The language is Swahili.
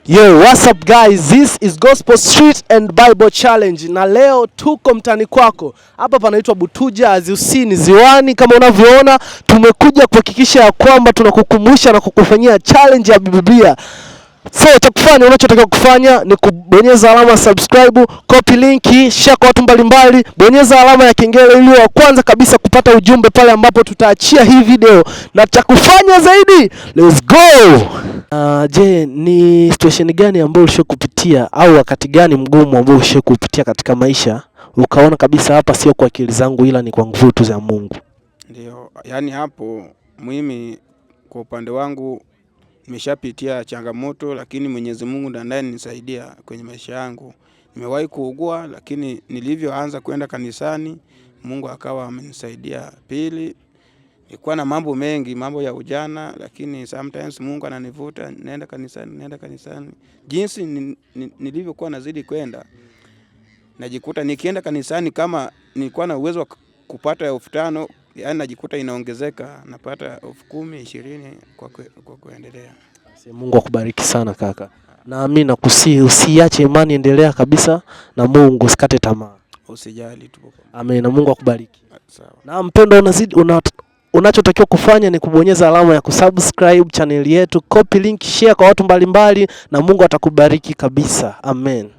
Yo, what's up guys? This is Gospel Street and Bible Challenge. Na leo tuko mtani kwako. Hapa panaitwa Butuja Aziusini Ziwani. Kama unavyoona, tumekuja kuhakikisha ya kwamba tunakukumbusha na kukufanyia challenge ya Biblia. So unachotakiwa kufanya ni kubonyeza alama subscribe, copy link, share kwa watu mbalimbali, bonyeza alama ya kengele ili wa kwanza kabisa kupata ujumbe pale ambapo tutaachia hii video. Na cha kufanya zaidi, let's go. Je, ni situation gani ambayo ulishakupitia au wakati gani mgumu ambao ulishakupitia katika maisha ukaona kabisa hapa sio kwa akili zangu ila ni kwa nguvu tu za Mungu? Ndio, yani hapo mimi kwa upande wangu nimeshapitia changamoto, lakini Mwenyezi Mungu ndiye anayenisaidia kwenye maisha yangu. Nimewahi kuugua, lakini nilivyoanza kwenda kanisani Mungu akawa amenisaidia. Pili, nilikuwa na mambo mengi, mambo ya ujana, lakini sometimes Mungu ananivuta nenda kanisani. Jinsi nilivyokuwa nazidi kwenda, najikuta nikienda kanisani kama nilikuwa na uwezo wa kupata 5,000, yani najikuta inaongezeka, napata 10,000, 20 kwa kuendelea. Mungu akubariki sana kaka. Na mimi nakusihi usiache imani, endelea kabisa na Mungu, usikate tamaa. Usijali tu. Amen, na Mungu akubariki. Sawa. Na mpendo unazidi unachotakiwa kufanya ni kubonyeza alama ya kusubscribe channel yetu, copy link, share kwa watu mbalimbali na Mungu atakubariki kabisa. Amen.